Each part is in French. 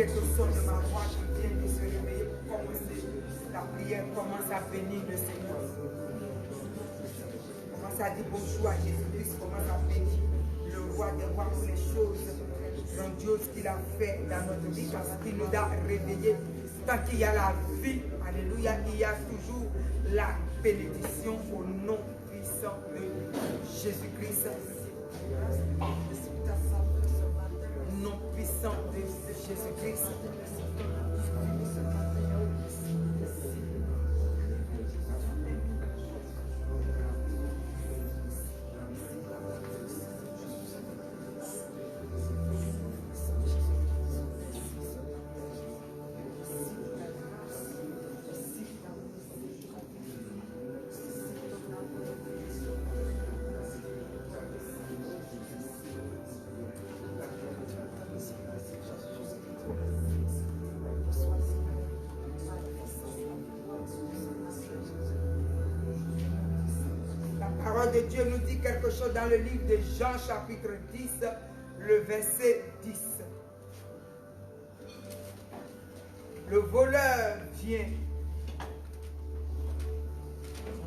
quelque chose de ma voix qui vient de se réveiller pour commencer la prière, commence à bénir le Seigneur. Commence à dire bonjour à Jésus-Christ, commence à bénir le roi des rois pour les choses grandioses qu'il a fait dans notre vie, parce qu'il nous a réveillés. Tant qu'il y a la vie, alléluia, il y a toujours la bénédiction au nom puissant de Jésus-Christ. Au nom puissant de Jésus-Christ. De Dieu nous dit quelque chose dans le livre de Jean chapitre 10, le verset 10. Le voleur vient.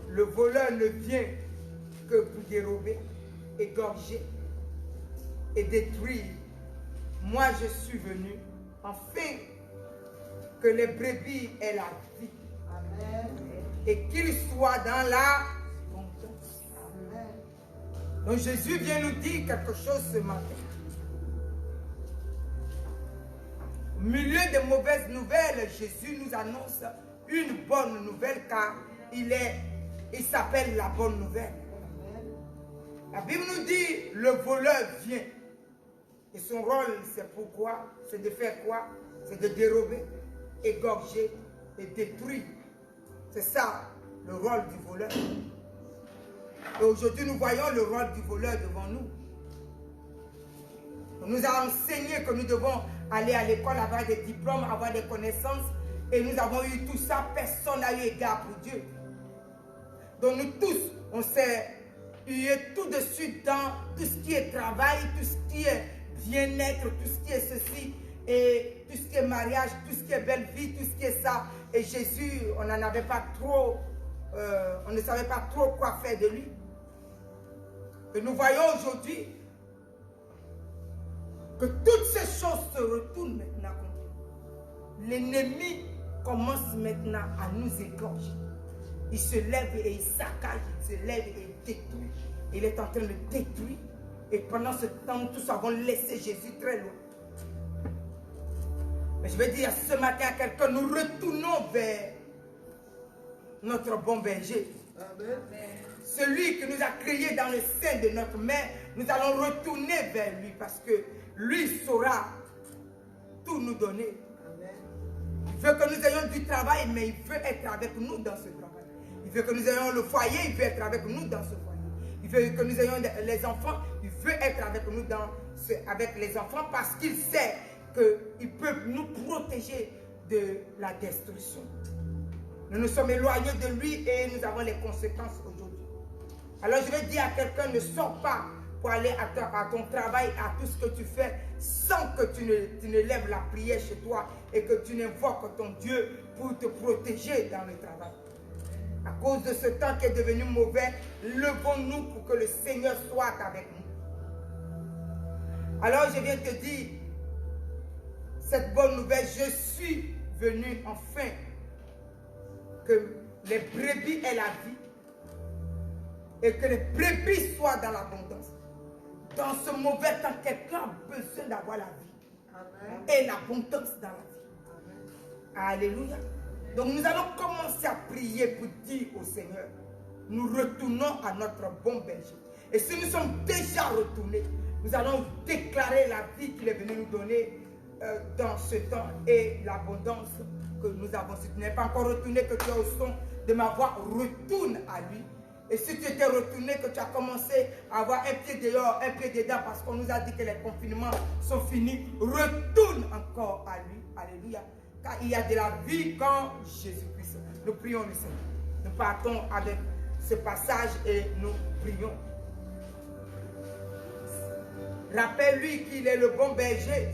Le voleur ne vient que pour dérober, égorger et détruire. Moi je suis venu afin que les brebis aient la vie. Amen. Et qu'ils soient dans la... Donc Jésus vient nous dire quelque chose ce matin. Au milieu des mauvaises nouvelles, Jésus nous annonce une bonne nouvelle, car il s'appelle la bonne nouvelle. La Bible nous dit, le voleur vient. Et son rôle, c'est pourquoi? C'est de faire quoi? C'est de dérober, égorger et détruire. C'est ça, le rôle du voleur. Et aujourd'hui, nous voyons le rôle du voleur devant nous. On nous a enseigné que nous devons aller à l'école, avoir des diplômes, avoir des connaissances. Et nous avons eu tout ça. Personne n'a eu égard pour Dieu. Donc nous tous, on s'est hué tout de suite dans tout ce qui est travail, tout ce qui est bien-être, tout ce qui est ceci, et tout ce qui est mariage, tout ce qui est belle vie, tout ce qui est ça. Et Jésus, on n'en avait pas trop... on ne savait pas trop quoi faire de lui. Et nous voyons aujourd'hui que toutes ces choses se retournent maintenant contre nous. L'ennemi commence maintenant à nous égorger. Il se lève et il saccage, il se lève et il détruit. Il est en train de détruire. Et pendant ce temps, nous tous avons laissé Jésus très loin. Mais je vais dire ce matin à quelqu'un, nous retournons vers notre bon berger. Amen. Celui qui nous a créés dans le sein de notre mère, nous allons retourner vers lui parce que lui saura tout nous donner. Amen. Il veut que nous ayons du travail, mais il veut être avec nous dans ce travail. Il veut que nous ayons le foyer, il veut être avec nous dans ce foyer. Il veut que nous ayons les enfants, il veut être avec nous avec les enfants parce qu'il sait qu'il peut nous protéger de la destruction. Nous nous sommes éloignés de lui et nous avons les conséquences aujourd'hui. Alors je vais dire à quelqu'un, ne sors pas pour aller à ton travail, à tout ce que tu fais, sans que tu ne lèves la prière chez toi et que tu n'invoques ton Dieu pour te protéger dans le travail. À cause de ce temps qui est devenu mauvais, levons-nous pour que le Seigneur soit avec nous. Alors je viens te dire, cette bonne nouvelle, je suis venu enfin que les brebis aient la vie et que les brebis soient dans l'abondance. Dans ce mauvais temps, quelqu'un a besoin d'avoir la vie. Amen. Et l'abondance dans la vie. Amen. Alléluia. Donc nous allons commencer à prier pour dire au Seigneur, nous retournons à notre bon berger. Et si nous sommes déjà retournés, nous allons déclarer la vie qu'il est venu nous donner dans ce temps et l'abondance que nous avons. Si tu n'es pas encore retourné, que tu es au son de ma voix, retourne à lui. Et si tu étais retourné, que tu as commencé à avoir un pied dehors, un pied dedans, parce qu'on nous a dit que les confinements sont finis, retourne encore à lui. Alléluia. Car il y a de la vie quand Jésus-Christ. Nous prions le Seigneur. Nous partons avec ce passage et nous prions. Rappelle-lui qu'il est le bon berger.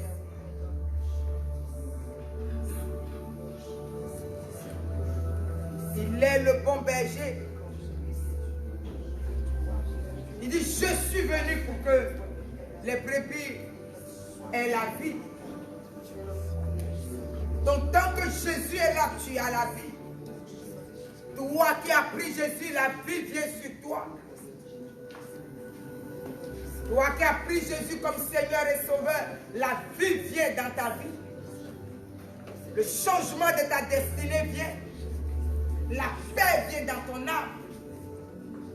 Il est le bon berger. Il dit, je suis venu pour que les brebis aient la vie. Donc tant que Jésus est là, tu as la vie. Toi qui as pris Jésus, la vie vient sur toi. Toi qui as pris Jésus comme Seigneur et Sauveur, la vie vient dans ta vie. Le changement de ta destinée vient. La paix vient dans ton âme.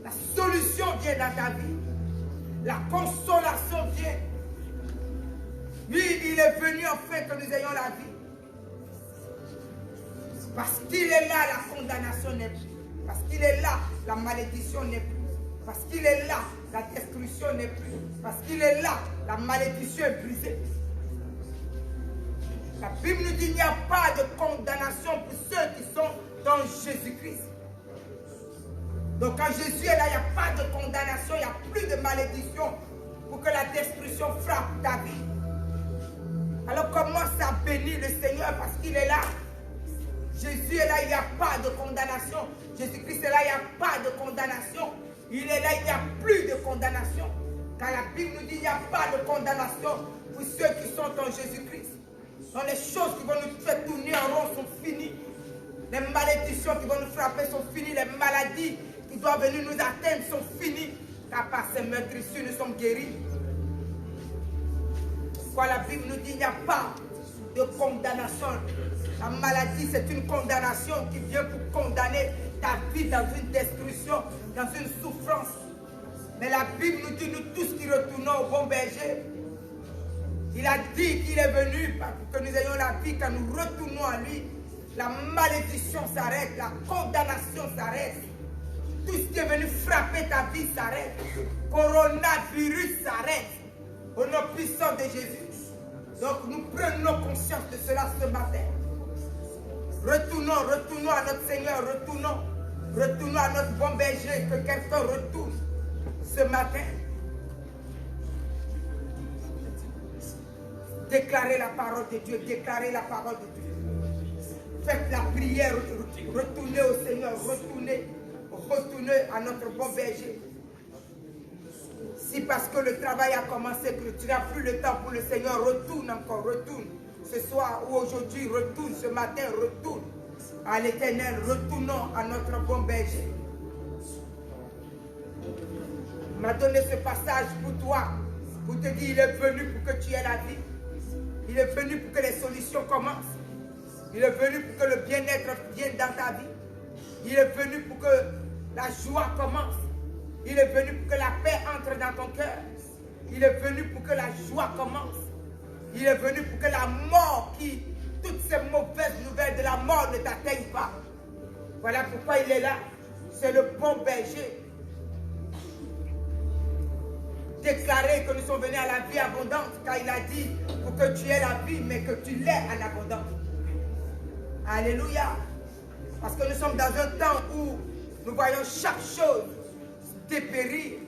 La solution vient dans ta vie. La consolation vient. Lui, il est venu afin que nous ayons la vie. Parce qu'il est là, la condamnation n'est plus. Parce qu'il est là, la malédiction n'est plus. Parce qu'il est là, la destruction n'est plus. Parce qu'il est là, la malédiction est brisée. La Bible nous dit qu'il n'y a pas de condamnation pour ceux qui sont dans Jésus-Christ. Donc quand Jésus est là, il n'y a pas de condamnation, il n'y a plus de malédiction pour que la destruction frappe ta vie. Alors commence à bénir le Seigneur parce qu'il est là. Jésus est là, il n'y a pas de condamnation. Jésus-Christ est là, il n'y a pas de condamnation. Il est là, il n'y a plus de condamnation. Car la Bible nous dit qu'il n'y a pas de condamnation pour ceux qui sont en Jésus-Christ. Donc les choses qui vont nous faire tourner en rond sont finies. Les malédictions qui vont nous frapper sont finies. Les maladies qui doivent venir nous atteindre sont finies. Car par ces meurtrissures, nous sommes guéris. Pourquoi la Bible nous dit qu'il n'y a pas de condamnation. La maladie, c'est une condamnation qui vient pour condamner ta vie dans une destruction, dans une souffrance. Mais la Bible nous dit, nous tous qui retournons au bon berger, il a dit qu'il est venu pour que nous ayons la vie. Quand nous retournons à lui, la malédiction s'arrête, la condamnation s'arrête. Tout ce qui est venu frapper ta vie s'arrête. Coronavirus s'arrête. Au nom puissant de Jésus. Donc nous prenons conscience de cela ce matin. Retournons à notre Seigneur, retournons à notre bon berger, que quelqu'un retourne ce matin. Déclarez la parole de Dieu, déclarez la parole de Dieu. Faites la prière, retournez au Seigneur, retournez à notre bon berger. Si parce que le travail a commencé, que tu n'as plus le temps pour le Seigneur, retourne encore, retourne. Ce soir ou aujourd'hui, retourne, ce matin, retourne à l'Éternel, retournons à notre bon berger. Il m'a donné ce passage pour toi, pour te dire, il est venu pour que tu aies la vie. Il est venu pour que les solutions commencent. Il est venu pour que le bien-être vienne dans ta vie. Il est venu pour que la joie commence. Il est venu pour que la paix entre dans ton cœur. Il est venu pour que la joie commence. Il est venu pour que la mort, toutes ces mauvaises nouvelles de la mort ne t'atteignent pas. Voilà pourquoi il est là. C'est le bon berger. Déclarer que nous sommes venus à la vie abondante, car il a dit pour que tu aies la vie, mais que tu l'aies en abondance. Alléluia. Parce que nous sommes dans un temps où nous voyons chaque chose dépérir.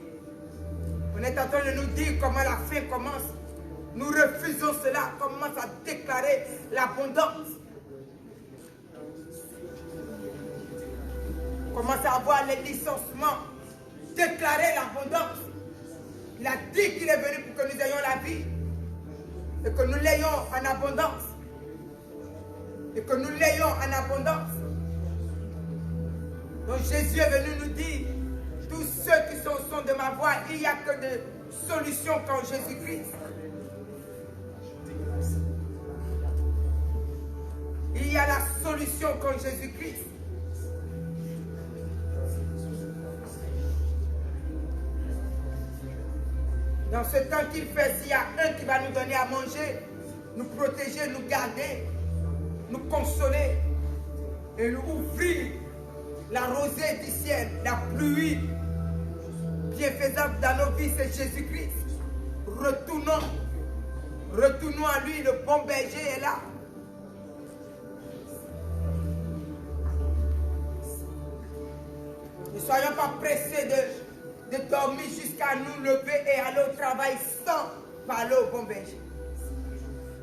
On est en train de nous dire comment la fin commence. Nous refusons cela, commence à déclarer l'abondance. Commence à avoir les licenciements. Déclarer l'abondance. Il a dit qu'il est venu pour que nous ayons la vie. Et que nous l'ayons en abondance. Et que nous l'ayons en abondance. Donc Jésus est venu nous dire, tous ceux qui sont au son de ma voix, il n'y a que de solutions qu'en Jésus-Christ. Il y a la solution qu'en Jésus-Christ. Dans ce temps qu'il fait, s'il y a un qui va nous donner à manger, nous protéger, nous garder, nous consoler et nous ouvrir la rosée du ciel, la pluie bienfaisante dans nos vies, c'est Jésus-Christ. Retournons à lui, le bon berger est là. Ne soyons pas pressés de dormir jusqu'à nous lever et aller au travail sans parler au bon berger.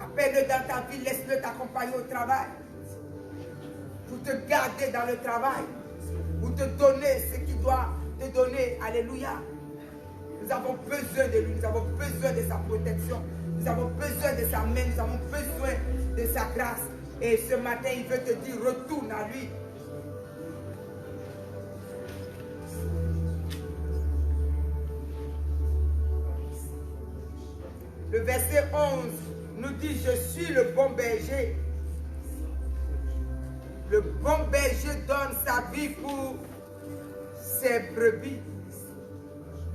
Appelle-le dans ta vie, laisse-le t'accompagner au travail. Pour te garder dans le travail. ou te donner ce qu'il doit te donner. Alléluia. Nous avons besoin de lui, nous avons besoin de sa protection, nous avons besoin de sa main, nous avons besoin de sa grâce. Et ce matin, il veut te dire, retourne à lui. Le verset 11 nous dit, je suis le bon berger. Le bon berger donne sa vie pour ses brebis.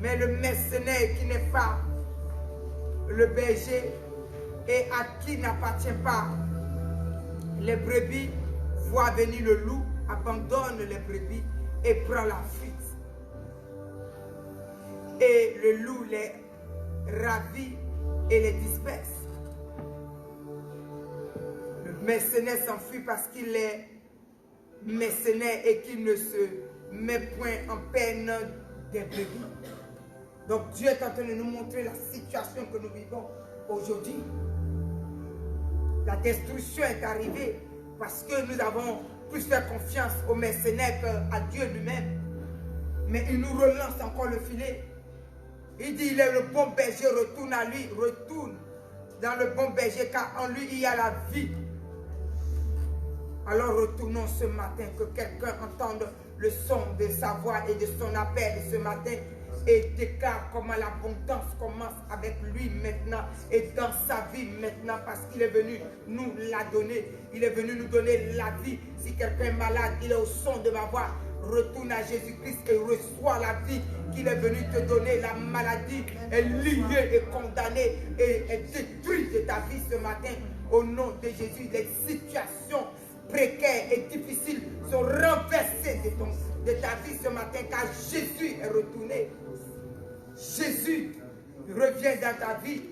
Mais le mercenaire qui n'est pas le berger et à qui n'appartient pas les brebis, voit venir le loup, abandonne les brebis et prend la fuite. Et le loup les ravit et les disperse. Le mercenaire s'enfuit parce qu'il est mercenaire et qu'il ne se met point en peine des brebis. Donc Dieu est en train de nous montrer la situation que nous vivons aujourd'hui. La destruction est arrivée parce que nous avons plus fait confiance aux mercenaires qu'à Dieu lui-même. Mais il nous relance encore le filet. Il dit, il est le bon berger, retourne à lui, retourne dans le bon berger, car en lui il y a la vie. Alors retournons ce matin, que quelqu'un entende le son de sa voix et de son appel ce matin et déclare comment l'abondance commence avec lui maintenant et dans sa vie maintenant, parce qu'il est venu nous la donner. Il est venu nous donner la vie. Si quelqu'un est malade, il est au son de ma voix. Retourne à Jésus-Christ et reçois la vie qu'il est venu te donner. La maladie est liée et condamnée et est détruite de ta vie ce matin. Au nom de Jésus, les situations précaires et difficiles sont renversées de ta vie ce matin, car Jésus est retourné. Jésus revient dans ta vie.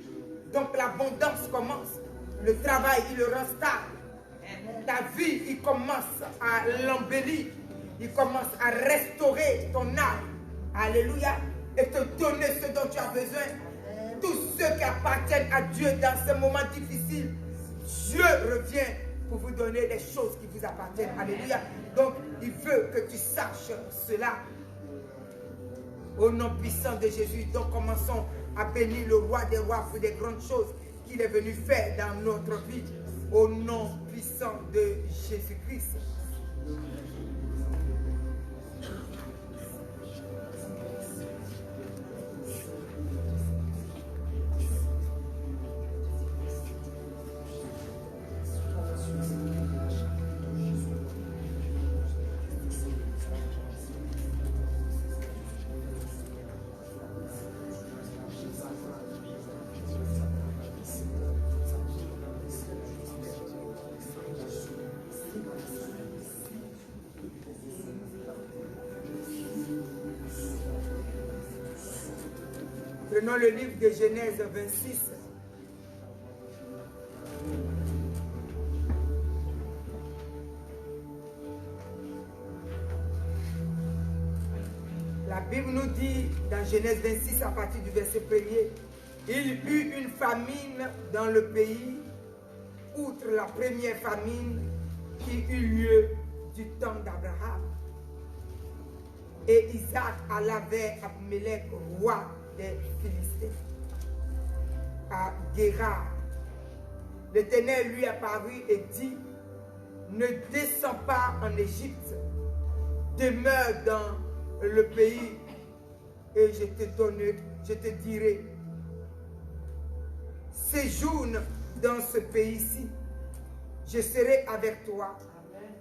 Donc l'abondance commence. Le travail, il le rend stable. Ta vie, il commence à l'embellir. Il commence à restaurer ton âme. Alléluia. Et te donner ce dont tu as besoin. Tous ceux qui appartiennent à Dieu dans ce moment difficile, Dieu revient pour vous donner les choses qui vous appartiennent. Alléluia. Donc, il veut que tu saches cela. Au nom puissant de Jésus. Donc, commençons à bénir le roi des rois pour des grandes choses qu'il est venu faire dans notre vie. Au nom puissant de Jésus-Christ. Prenons le livre de Genèse 26. La Bible nous dit dans Genèse 26 à partir du verset 1er, il eut une famine dans le pays, outre la première famine qui eut lieu du temps d'Abraham. Et Isaac alla vers Abimelech, roi des Philistins, à Guérar. L'Éternel lui apparut et dit, ne descends pas en Égypte, demeure dans le pays et je te dirai, séjourne dans ce pays-ci, je serai avec toi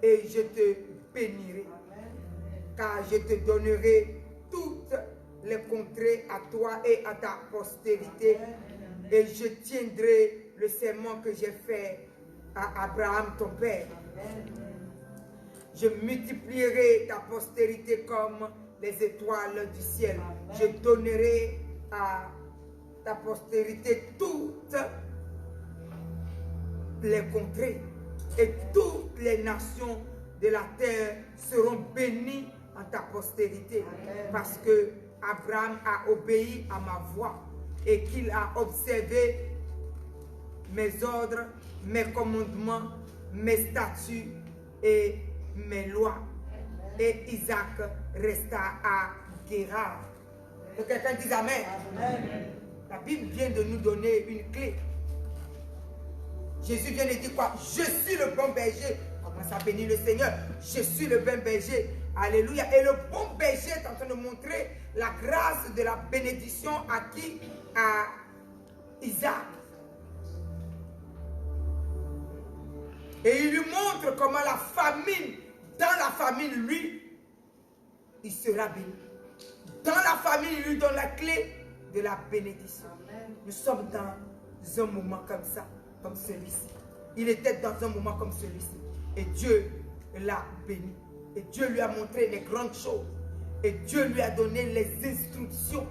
et je te bénirai, car je te donnerai toutes les contrées à toi et à ta postérité, et je tiendrai le serment que j'ai fait à Abraham ton père. Je multiplierai ta postérité comme les étoiles du ciel. Je donnerai à ta postérité toutes les contrées, et toutes les nations de la terre seront bénies en ta postérité, parce que Abraham a obéi à ma voix et qu'il a observé mes ordres, mes commandements, mes statuts et mes lois. et Isaac resta à Guérar. Que quelqu'un dise Amen. La Bible vient de nous donner une clé. Jésus vient de dire quoi? Je suis le bon berger. Commence à bénir le Seigneur. Je suis le bon berger. Alléluia. Et le bon berger est en train de montrer la grâce de la bénédiction à qui? À Isaac. Et il lui montre comment la famine, dans la famine, lui, il sera béni. Dans la famine, il lui donne la clé de la bénédiction. Nous sommes dans un moment comme ça, comme celui-ci. Il était dans un moment comme celui-ci. Et Dieu l'a béni. Et Dieu lui a montré les grandes choses. Et Dieu lui a donné les instructions.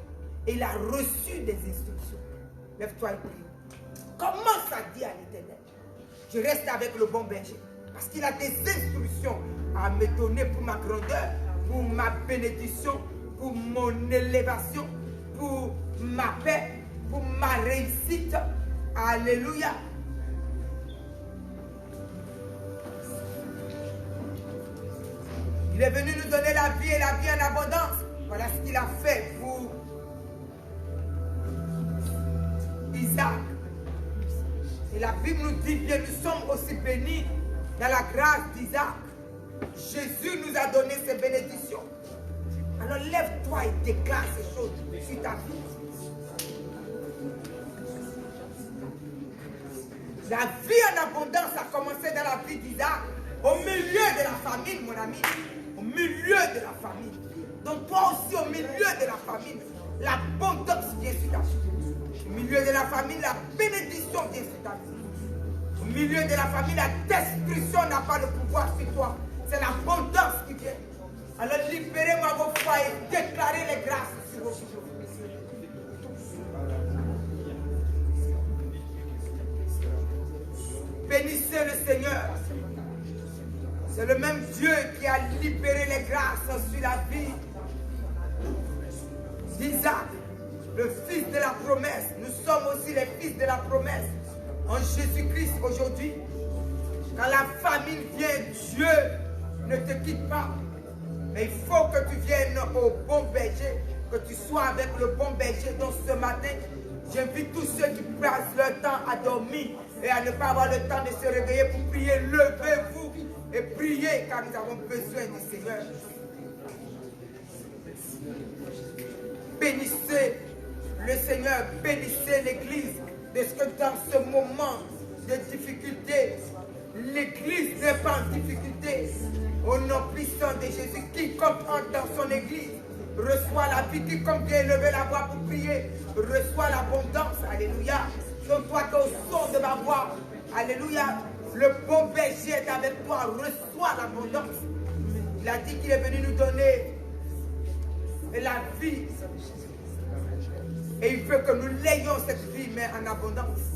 Et il a reçu des instructions. Lève-toi et prie. Commence à dire à l'Éternel: je reste avec le bon berger. Parce qu'il a des instructions à me donner pour ma grandeur, pour ma bénédiction, pour mon élévation, pour ma paix, pour ma réussite. Alléluia. Il est venu nous donner la vie et la vie en abondance. Voilà ce qu'il a fait pour Isaac. Et la Bible nous dit bien, nous sommes aussi bénis dans la grâce d'Isaac. Jésus nous a donné ses bénédictions. Alors lève-toi et déclare ces choses sur ta vie. La vie en abondance a commencé dans la vie d'Isaac. Au milieu de la famine, mon ami. Au milieu de la famine. Donc toi aussi, au milieu de la famine, l'abondance vient sur ta vie. Au milieu de la famine, la bénédiction vient sur ta vie. Au milieu de la famine, la destruction n'a pas de pouvoir sur toi. C'est l'abondance qui vient. Alors libérez-moi vos foi et déclarez les grâces sur vos vies. Bénissez le Seigneur. C'est le même Dieu qui a libéré les grâces sur la vie d'Isaac, le fils de la promesse. Nous sommes aussi les fils de la promesse en Jésus-Christ aujourd'hui. Quand la famine vient, Dieu ne te quitte pas. Mais il faut que tu viennes au bon berger, que tu sois avec le bon berger. Donc ce matin, j'invite tous ceux qui passent leur temps à dormir et à ne pas avoir le temps de se réveiller pour prier. Levez-vous et priez car nous avons besoin du Seigneur. Bénissez le Seigneur, bénissez l'Église. Parce que dans ce moment de difficulté, l'Église n'est pas en difficulté. Au nom puissant de Jésus, quiconque entre dans son Église reçoit la vie. Quiconque vient lever la voix pour prier reçoit l'abondance. Alléluia. Donc toi qui es au son de ma voix, alléluia, le bon berger est avec toi, reçois l'abondance. Il a dit qu'il est venu nous donner la vie. Et il veut que nous l'ayons cette vie, mais en abondance.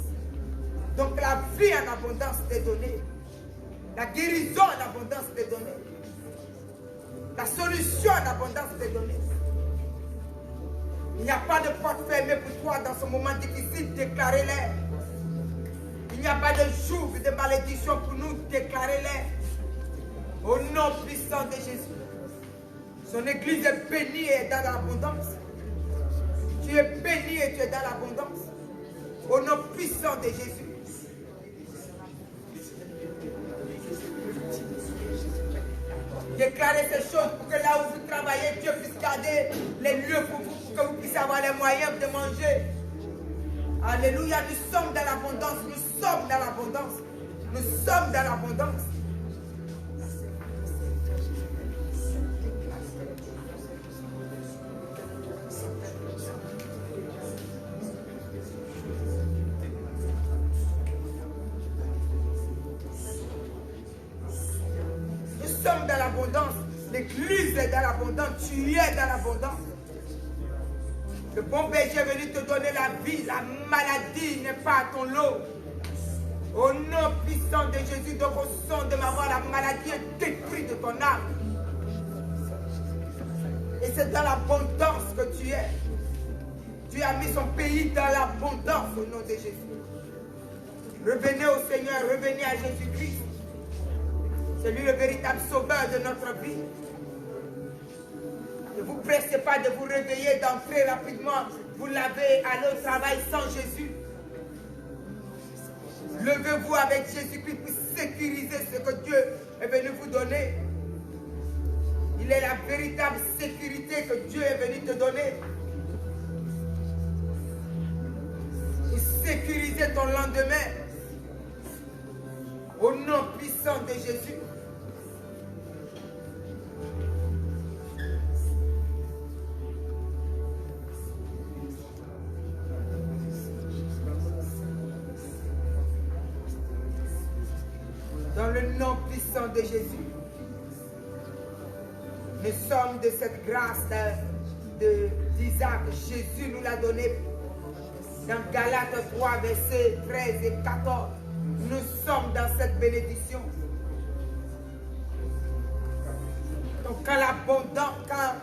Donc la vie en abondance t'est donnée. La guérison en abondance t'est donnée. La solution en abondance t'est donnée. Il n'y a pas de porte fermée pour toi dans ce moment difficile, déclarez-les. Il n'y a pas de joug de malédiction pour nous, déclarez-les. Au nom puissant de Jésus. Son église est bénie et est dans l'abondance. Tu es béni et tu es dans l'abondance. Au nom puissant de Jésus. Déclarez ces choses pour que là où vous travaillez, Dieu puisse garder les lieux pour vous, pour que vous puissiez avoir les moyens de manger. Alléluia, nous sommes dans l'abondance, nous sommes dans l'abondance, nous sommes dans l'abondance. Nous sommes dans l'abondance, l'église est dans l'abondance, tu es dans l'abondance. Le bon berger est venu te donner la vie, la maladie n'est pas à ton lot. Au nom puissant de Jésus, donc au son de ma voix, la maladie est détruite de ton âme. Et c'est dans l'abondance que tu es. Dieu a mis son pays dans l'abondance au nom de Jésus. Revenez au Seigneur, revenez à Jésus-Christ. C'est lui le véritable sauveur de notre vie. Ne vous pressez pas de vous réveiller, d'entrer rapidement. Vous l'avez aller au travail sans Jésus. Levez-vous avec Jésus-Christ pour sécuriser ce que Dieu est venu vous donner. Il est la véritable sécurité que Dieu est venu te donner. Pour sécuriser ton lendemain. Au nom puissant de Jésus. Dans le nom puissant de Jésus, nous sommes de cette grâce d'Isaac. Jésus nous l'a donné dans Galates 3, versets 13 et 14. Nous sommes dans cette bénédiction. Donc quand l'abondance, quand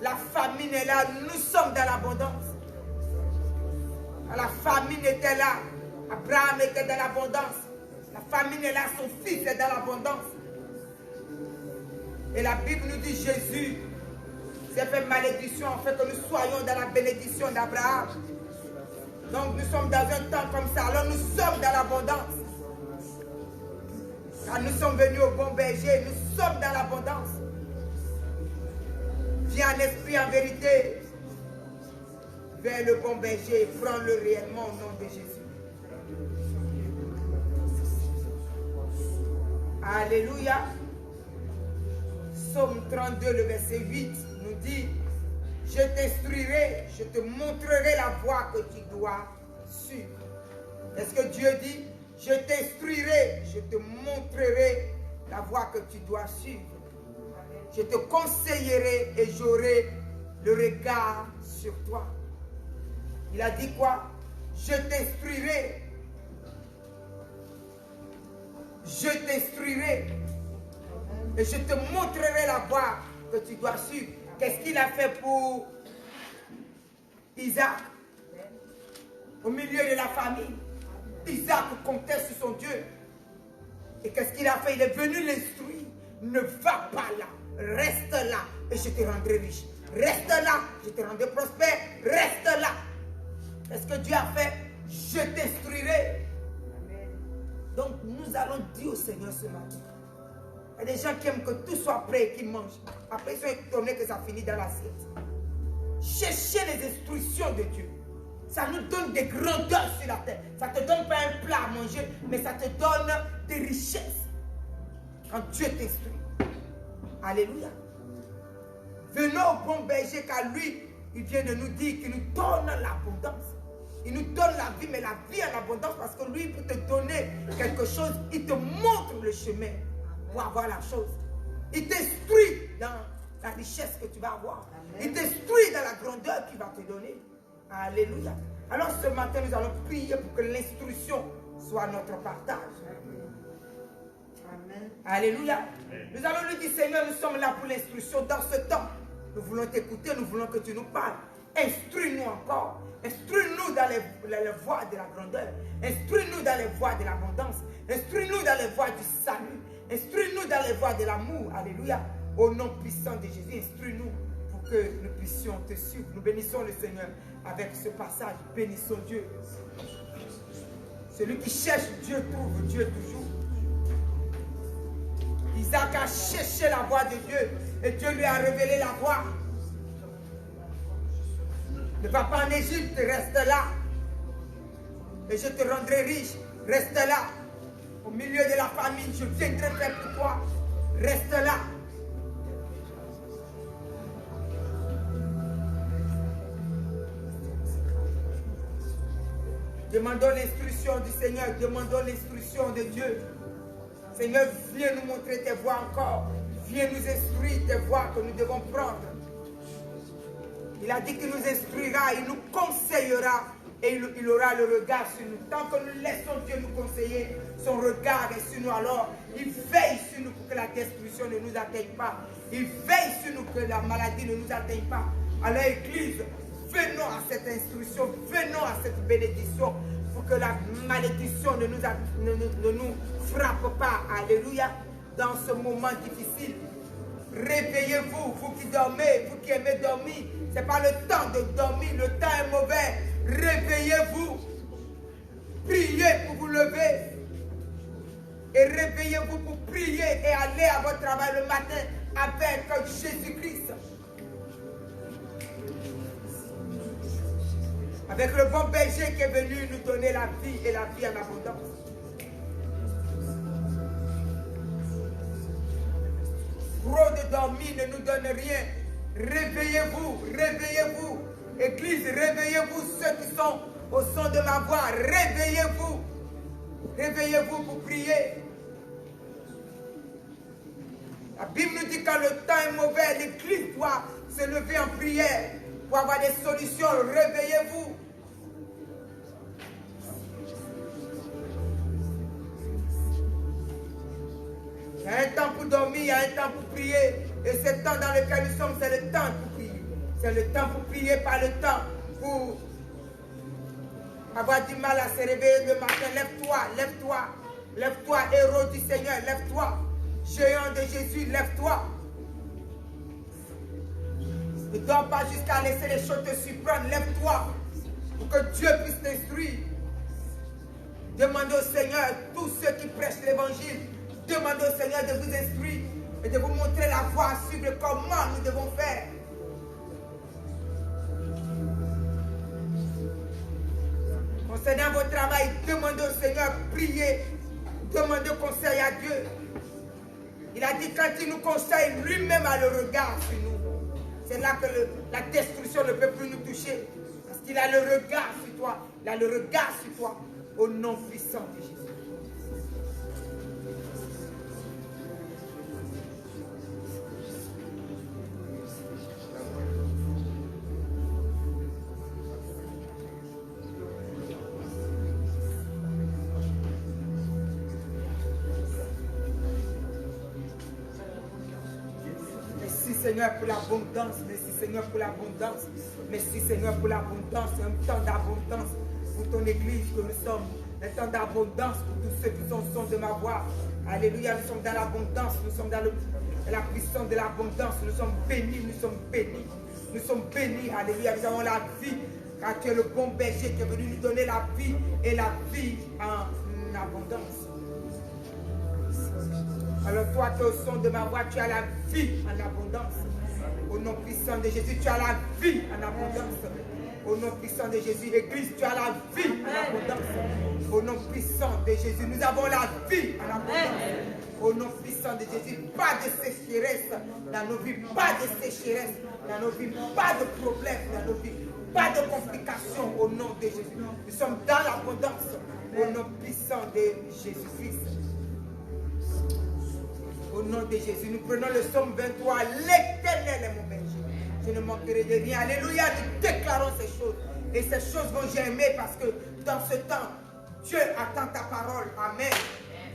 la famine est là, nous sommes dans l'abondance. Quand la famine était là, Abraham était dans l'abondance. La famine est là, son fils est dans l'abondance. Et la Bible nous dit Jésus s'est fait malédiction en fait que nous soyons dans la bénédiction d'Abraham. Donc nous sommes dans un temps comme ça. Alors nous sommes dans l'abondance. Quand nous sommes venus au bon berger, nous sommes dans l'abondance. Viens en esprit, en vérité, vers le bon berger et prends-le réellement au nom de Jésus. Alléluia. Psaume 32, le verset 8 nous dit, je t'instruirai, je te montrerai la voie que tu dois suivre. Est-ce que Dieu dit, je t'instruirai, je te montrerai la voie que tu dois suivre. Je te conseillerai et j'aurai le regard sur toi. Il a dit quoi? Je t'instruirai. Je t'instruirai et je te montrerai la voie que tu dois suivre. Qu'est-ce qu'il a fait pour Isaac? Au milieu de la famille, Isaac comptait sur son Dieu. Et qu'est-ce qu'il a fait? Il est venu l'instruire. Ne va pas là, reste là et je te rendrai riche. Reste là, je te rendrai prospère. Reste là. Qu'est-ce que Dieu a fait? Je t'instruirai. Donc nous allons dire au Seigneur ce matin. Il y a des gens qui aiment que tout soit prêt et qu'ils mangent. Après ils sont étonnés que ça finit dans l'assiette. Cherchez les instructions de Dieu. Ça nous donne des grandeurs sur la terre. Ça ne te donne pas un plat à manger, mais ça te donne des richesses. Quand Dieu t'instruit. Alléluia. Venons au bon berger car lui, il vient de nous dire qu'il nous donne l'abondance. Il nous donne la vie, mais la vie en abondance parce que lui, pour te donner quelque chose, il te montre le chemin pour avoir la chose. Il t'instruit dans la richesse que tu vas avoir. Il t'instruit dans la grandeur qu'il va te donner. Alléluia. Alors ce matin, nous allons prier pour que l'instruction soit notre partage. Amen. Alléluia. Nous allons lui dire, Seigneur, nous sommes là pour l'instruction dans ce temps. Nous voulons t'écouter, nous voulons que tu nous parles. Instruis-nous encore. Instruis-nous dans les voies de la grandeur. Instruis-nous dans les voies de l'abondance. Instruis-nous dans les voies du salut. Instruis-nous dans les voies de l'amour. Alléluia. Au nom puissant de Jésus, instruis-nous pour que nous puissions te suivre. Nous bénissons le Seigneur avec ce passage. Bénissons Dieu. Celui qui cherche Dieu trouve Dieu toujours. Isaac a cherché la voie de Dieu et Dieu lui a révélé la voie. Ne va pas en Égypte, reste là. Et je te rendrai riche. Reste là. Au milieu de la famine, je viendrai faire pour toi. Reste là. Demandons l'instruction du Seigneur. Demandons l'instruction de Dieu. Seigneur, viens nous montrer tes voies encore. Viens nous instruire tes voies que nous devons prendre. Il a dit qu'il nous instruira, il nous conseillera et il aura le regard sur nous. Tant que nous laissons Dieu nous conseiller, son regard est sur nous. Alors, il veille sur nous pour que la destruction ne nous atteigne pas. Il veille sur nous pour que la maladie ne nous atteigne pas. Alors, Église, venons à cette instruction, venons à cette bénédiction pour que la malédiction ne nous frappe pas. Alléluia. Dans ce moment difficile, Réveillez-vous, vous qui dormez, vous qui aimez dormir. Ce n'est pas le temps de dormir, le temps est mauvais. Réveillez-vous. Priez pour vous lever. Et réveillez-vous pour prier et aller à votre travail le matin avec Jésus-Christ. Avec le bon berger qui est venu nous donner la vie et la vie en abondance. Trop de dormir ne nous donne rien. Réveillez-vous, réveillez-vous. Église, réveillez-vous ceux qui sont au son de ma voix. Réveillez-vous. Réveillez-vous pour prier. La Bible nous dit que quand le temps est mauvais, l'Église doit se lever en prière pour avoir des solutions. Réveillez-vous. Il y a un temps pour dormir, il y a un temps pour prier. Et ce temps dans lequel nous sommes, c'est le temps pour prier. C'est le temps pour prier, pas le temps pour avoir du mal à se réveiller le matin. Lève-toi, lève-toi. Lève-toi, héros du Seigneur, lève-toi. Géant de Jésus, lève-toi. Ne dors pas jusqu'à laisser les choses te surprendre. Lève-toi pour que Dieu puisse t'instruire. Demandez au Seigneur, tous ceux qui prêchent l'évangile, demandez au Seigneur de vous instruire et de vous montrer la voie à suivre, comment nous devons faire. Concernant votre travail, demandez au Seigneur, priez, demandez conseil à Dieu. Il a dit quand il nous conseille, lui-même a le regard sur nous. C'est là que la destruction ne peut plus nous toucher. Parce qu'il a le regard sur toi. Il a le regard sur toi. Au nom puissant de Jésus. Seigneur pour l'abondance, merci Seigneur pour l'abondance, merci Seigneur pour l'abondance, un temps d'abondance pour ton église que nous sommes, un temps d'abondance pour tous ceux qui sont au son de ma voix. Alléluia, nous sommes dans l'abondance, nous sommes dans la puissance de l'abondance, nous sommes bénis, nous sommes bénis, nous sommes bénis, alléluia, nous avons la vie, car tu es le bon berger qui est venu nous donner la vie et la vie en abondance. Alors toi, tu es au son de ma voix, tu as la vie en abondance. Au nom puissant de Jésus, tu as la vie en abondance. Au nom puissant de Jésus, Église, tu as la vie en abondance. Au nom puissant de Jésus, nous avons la vie en abondance. Au nom puissant de Jésus, pas de sécheresse dans nos vies, pas de sécheresse dans nos vies, pas de problème dans nos vies, pas de complications au nom de Jésus. Nous sommes dans l'abondance. Au nom puissant de Jésus-Christ. Au nom de Jésus, nous prenons le psaume 23. L'Éternel est mon berger. Je ne manquerai de rien. Alléluia, nous déclarons ces choses. Et ces choses vont germer parce que dans ce temps, Dieu attend ta parole. Amen.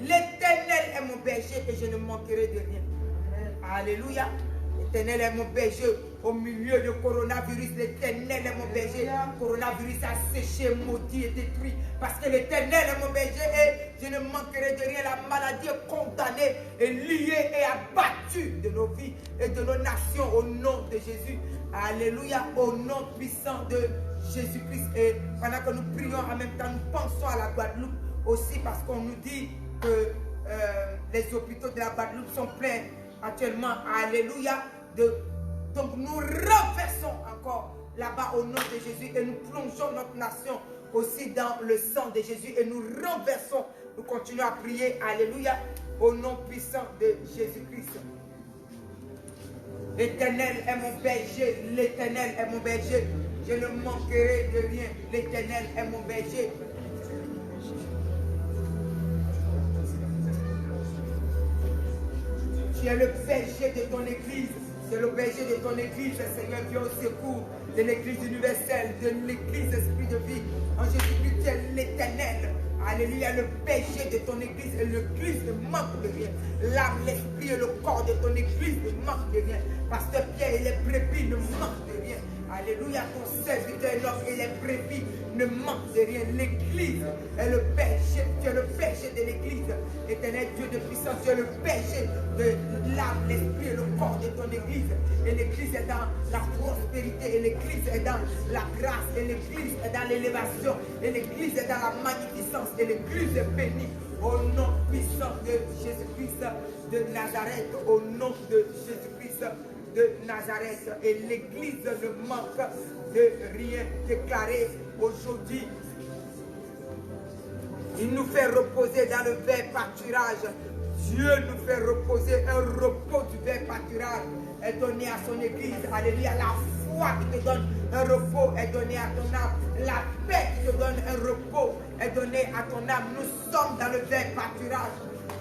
L'Éternel est mon berger et je ne manquerai de rien. Alléluia. L'Éternel est mon berger. Au milieu du coronavirus, l'Éternel est mon berger. Le coronavirus a séché, maudit et détruit. Parce que l'Éternel est mon berger et je ne manquerai de rien. La maladie est condamnée, est liée et abattue de nos vies et de nos nations au nom de Jésus. Alléluia, au nom puissant de Jésus-Christ. Et pendant que nous prions, en même temps, nous pensons à la Guadeloupe aussi parce qu'on nous dit que les hôpitaux de la Guadeloupe sont pleins actuellement. Alléluia. Donc nous renversons encore là-bas au nom de Jésus et nous plongeons notre nation aussi dans le sang de Jésus et nous renversons, nous continuons à prier, alléluia, au nom puissant de Jésus-Christ. L'Éternel est mon berger, l'Éternel est mon berger, je ne manquerai de rien, l'Éternel est mon berger. Tu es le berger de ton église. C'est le berger de ton église, le Seigneur vient au secours de l'église universelle, de l'église esprit de vie. En Jésus-Christ, tu es l'Éternel. Alléluia, le berger de ton église et l'église ne manque de rien. L'âme, l'esprit et le corps de ton église ne manquent de rien. Pasteur Pierre et les brebis ne manquent de rien. Alléluia, ton serviteur est l'homme et les brebis ne manquent de rien. L'église est le berger. Tu es le berger de l'église. Éternel Dieu de puissance, tu es le berger de l'âme, l'esprit et le corps de ton église. Et l'église est dans la prospérité. Et l'église est dans la grâce. Et l'église est dans l'élévation. Et l'église est dans la magnificence. Et l'église est bénie. Au nom puissant de Jésus-Christ de Nazareth. Au nom de Jésus-Christ de Nazareth. Et l'église ne manque de rien. Déclaré aujourd'hui. Il nous fait reposer dans le vert pâturage. Dieu nous fait reposer. Un repos du vert pâturage est donné à son église. Alléluia. La foi qui te donne un repos est donné à ton âme. La paix qui te donne un repos est donné à ton âme. Nous sommes dans le vert pâturage.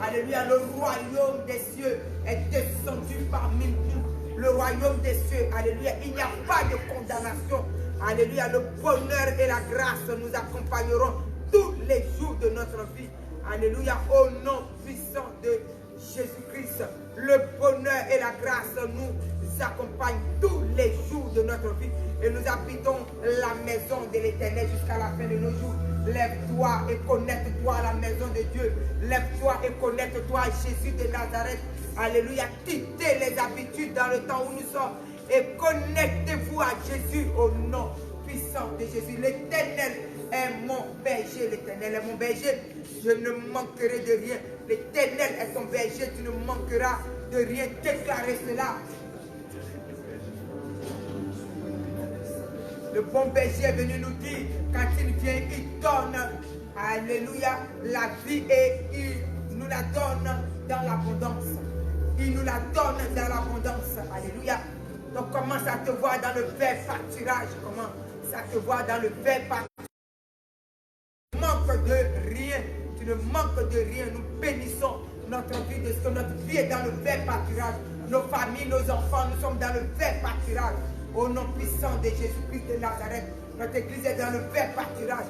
Alléluia. Le royaume des cieux est descendu parmi nous. Le royaume des cieux. Alléluia. Il n'y a pas de condamnation. Alléluia. Le bonheur et la grâce nous accompagneront tous les jours de notre vie. Alléluia. Au nom puissant de Jésus-Christ, le bonheur et la grâce nous accompagnent tous les jours de notre vie. Et nous habitons la maison de l'Éternel jusqu'à la fin de nos jours. Lève-toi et connecte-toi à la maison de Dieu. Lève-toi et connecte-toi à Jésus de Nazareth. Alléluia. Quittez les habitudes dans le temps où nous sommes et connectez-vous à Jésus au nom puissant de Jésus. L'Éternel est mon berger. L'Éternel est mon berger. Je ne manquerai de rien. L'Éternel est ton berger. Tu ne manqueras de rien. Déclarez cela. Le bon berger est venu nous dire, quand il vient, il donne, alléluia, la vie et il nous la donne dans l'abondance. Il nous la donne dans l'abondance. Alléluia. Donc comment ça te voit dans le vert pâturage? Comment ça te voit dans le vert pâturage? Tu ne manques de rien. Tu ne manques de rien. Nous bénissons notre vie de ce que notre vie est dans le vert pâturage. Nos familles, nos enfants, nous sommes dans le vert pâturage. Au nom puissant de Jésus-Christ de Nazareth, notre église est dans le vert pâturage,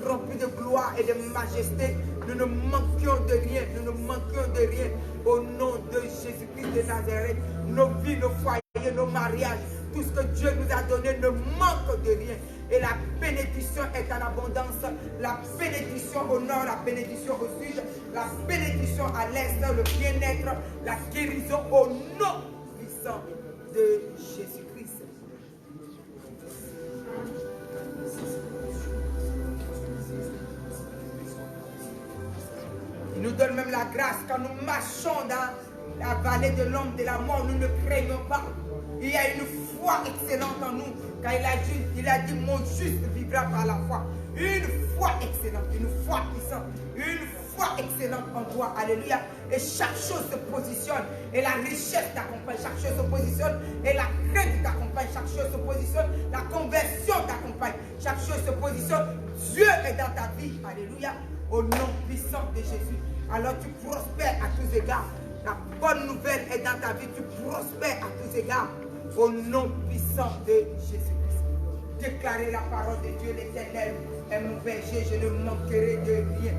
rempli de gloire et de majesté. Nous ne manquions de rien, nous ne manquions de rien. Au nom de Jésus-Christ de Nazareth, nos vies, nos foyers, nos mariages, tout ce que Dieu nous a donné ne manque de rien. Et la bénédiction est en abondance. La bénédiction au nord, la bénédiction au sud, la bénédiction à l'est, le bien-être, la guérison au nom puissant de Jésus-Christ. Il nous donne même la grâce quand nous marchons dans la vallée de l'ombre de la mort, nous ne craignons pas. Il y a une foi excellente en nous. Quand il a dit mon juste vivra par la foi. Une foi excellente, une foi puissante, une foi excellente en toi. Alléluia. Et chaque chose se positionne. Et la richesse t'accompagne. Chaque chose se positionne. Et la crainte t'accompagne. Chaque chose se positionne. La conversion t'accompagne. Chaque chose se positionne. Dieu est dans ta vie. Alléluia. Au nom puissant de Jésus. Alors tu prospères à tous égards. La bonne nouvelle est dans ta vie. Tu prospères à tous égards. Au nom puissant de Jésus-Christ. Déclarez la parole de Dieu. L'Éternel est mon berger. Je ne manquerai de rien.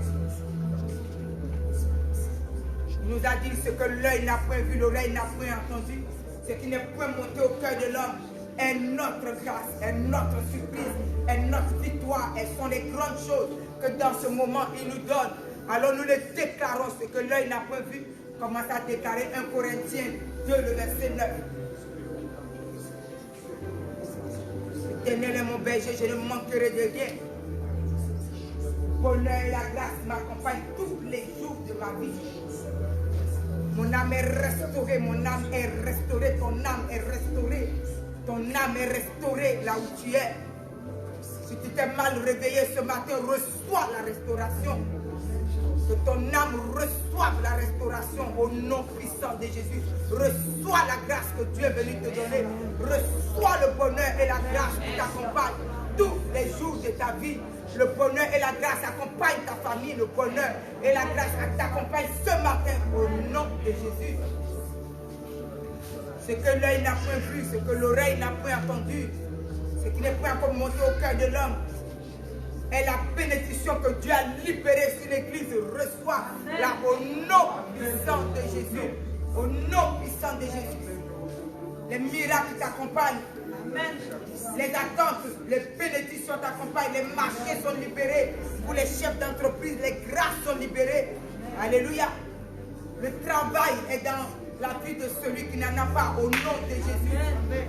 Il nous a dit ce que l'œil n'a point vu, l'oreille n'a point entendu. Ce qui n'est point monté au cœur de l'homme est notre grâce, est notre surprise, est notre victoire. Elles sont les grandes choses que dans ce moment il nous donne. Alors nous les déclarons, ce que l'œil n'a point vu. Commence à déclarer 1 Corinthiens 2, le verset 9. L'Éternel est mon berger, je ne manquerai de rien. Bonheur et la grâce m'accompagnent tous les jours de ma vie. Mon âme est restaurée, mon âme est restaurée, ton âme est restaurée. Ton âme est restaurée là où tu es. Si tu t'es mal réveillé ce matin, reçois la restauration. Que ton âme reçoive la restauration au nom puissant de Jésus. Reçois la grâce que Dieu est venu te donner. Reçois le bonheur et la grâce qui t'accompagnent tous les jours de ta vie. Le bonheur et la grâce accompagnent ta famille. Le bonheur et la grâce t'accompagnent ce matin au nom de Jésus. Ce que l'œil n'a point vu, ce que l'oreille n'a point entendu, ce qui n'est point encore monté au cœur de l'homme, est la bénédiction que Dieu a libérée sur l'Église. Reçois là au nom puissant de Jésus. Au nom puissant de Jésus. Les miracles t'accompagnent. Les attentes, les bénédictions t'accompagnent, les marchés sont libérés. Pour les chefs d'entreprise, les grâces sont libérées. Alléluia. Le travail est dans la vie de celui qui n'en a pas au nom de Jésus.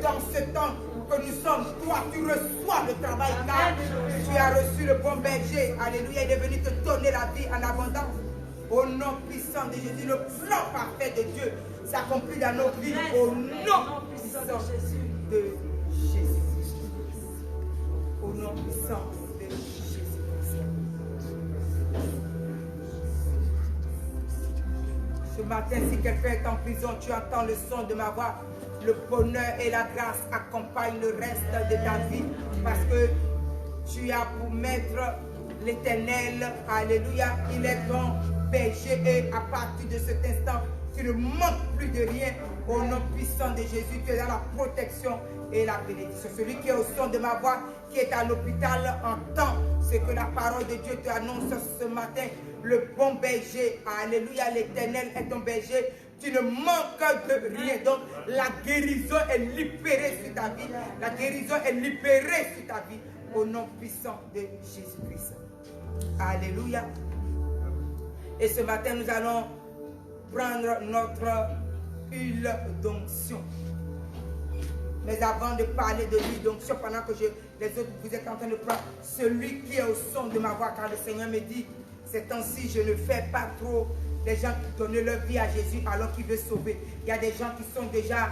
Dans ce temps que nous sommes, toi, tu reçois le travail car tu as reçu le bon berger. Alléluia. Il est venu te donner la vie en abondance. Au nom puissant de Jésus, le plan parfait de Dieu s'accomplit dans nos vies. Au nom puissant de Jésus. Au nom puissant de Jésus. Ce matin, si quelqu'un est en prison, tu entends le son de ma voix. Le bonheur et la grâce accompagnent le reste de ta vie parce que tu as pour maître l'Éternel. Alléluia. Il est ton berger et à partir de cet instant, tu ne manques plus de rien. Au nom puissant de Jésus, tu es dans la protection et la bénédiction. Celui qui est au son de ma voix, qui est à l'hôpital, entend ce que la parole de Dieu te annonce ce matin. Le bon berger, alléluia, l'Éternel est ton berger. Tu ne manques de rien. Donc, la guérison est libérée sur ta vie. La guérison est libérée sur ta vie. Au nom puissant de Jésus-Christ. Alléluia. Et ce matin, nous allons prendre notre huile d'onction. Mais avant de parler de l'huile d'onction, pendant que les autres, vous êtes en train de prendre, celui qui est au son de ma voix, car le Seigneur me dit, ces temps-ci, je ne fais pas trop les gens qui donnent leur vie à Jésus alors qu'il veut sauver. Il y a des gens qui sont déjà,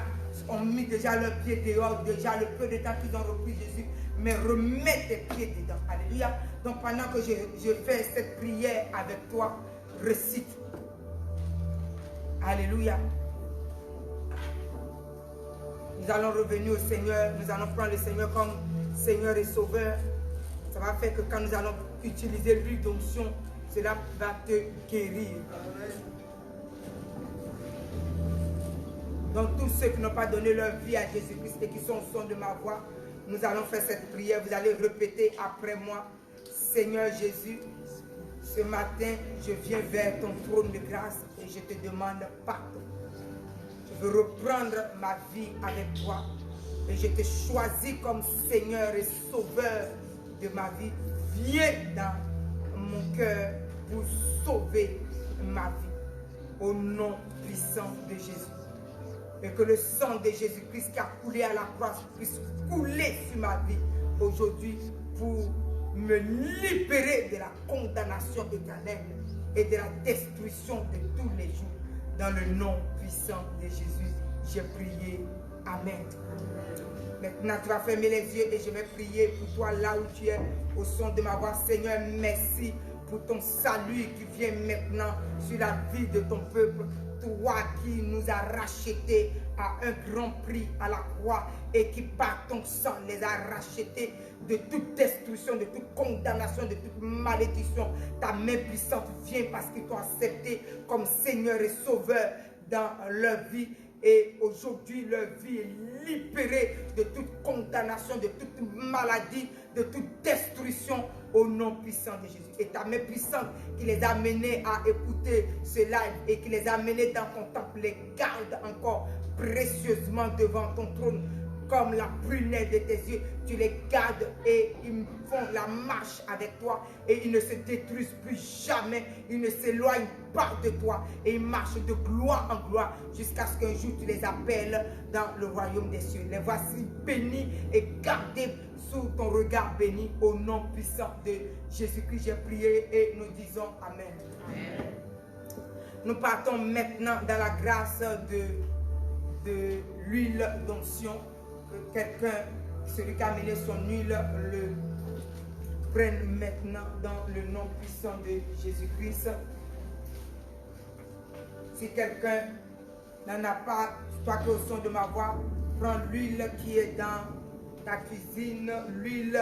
ont mis déjà leurs pieds dehors, déjà le peu de temps qu'ils ont repris Jésus, mais remets tes pieds dedans. Alléluia. Donc pendant que je fais cette prière avec toi, récite. Alléluia. Nous allons revenir au Seigneur. Nous allons prendre le Seigneur comme Seigneur et Sauveur. Ça va faire que quand nous allons utiliser l'huile d'onction, cela va te guérir. Donc tous ceux qui n'ont pas donné leur vie à Jésus-Christ et qui sont au son de ma voix, nous allons faire cette prière. Vous allez répéter après moi. Seigneur Jésus, ce matin, je viens vers ton trône de grâce et je te demande pardon. Je veux reprendre ma vie avec toi et je te choisis comme Seigneur et Sauveur de ma vie. Viens dans mon cœur pour sauver ma vie. Au nom puissant de Jésus. Et que le sang de Jésus-Christ qui a coulé à la croix puisse couler sur ma vie aujourd'hui pour me libérer de la condamnation éternelle et de la destruction de tous les jours. Dans le nom puissant de Jésus, j'ai prié. Amen. Maintenant, tu vas fermer les yeux et je vais prier pour toi là où tu es, au son de ma voix. Seigneur, merci pour ton salut qui vient maintenant sur la vie de ton peuple. Toi qui nous as rachetés à un grand prix à la croix et qui par ton sang les a rachetés de toute destruction, de toute condamnation, de toute malédiction. Ta main puissante vient parce qu'ils t'ont accepté comme Seigneur et Sauveur dans leur vie. Et aujourd'hui, leur vie est libérée de toute condamnation, de toute maladie, de toute destruction au nom puissant de Jésus. Et ta main puissante qui les a menés à écouter ce live et qui les a menés dans ton temple, les garde encore précieusement devant ton trône. Comme la prunelle de tes yeux, tu les gardes et ils font la marche avec toi et ils ne se détruisent plus jamais, ils ne s'éloignent pas de toi et ils marchent de gloire en gloire jusqu'à ce qu'un jour tu les appelles dans le royaume des cieux. Les voici bénis et gardés sous ton regard béni au nom puissant de Jésus-Christ. J'ai prié et nous disons Amen. Amen. Nous partons maintenant dans la grâce de l'huile d'onction. Quelqu'un, celui qui a amené son huile, le prenne maintenant dans le nom puissant de Jésus-Christ. Si quelqu'un n'en a pas, toi qui es au son de ma voix, prends l'huile qui est dans ta cuisine, l'huile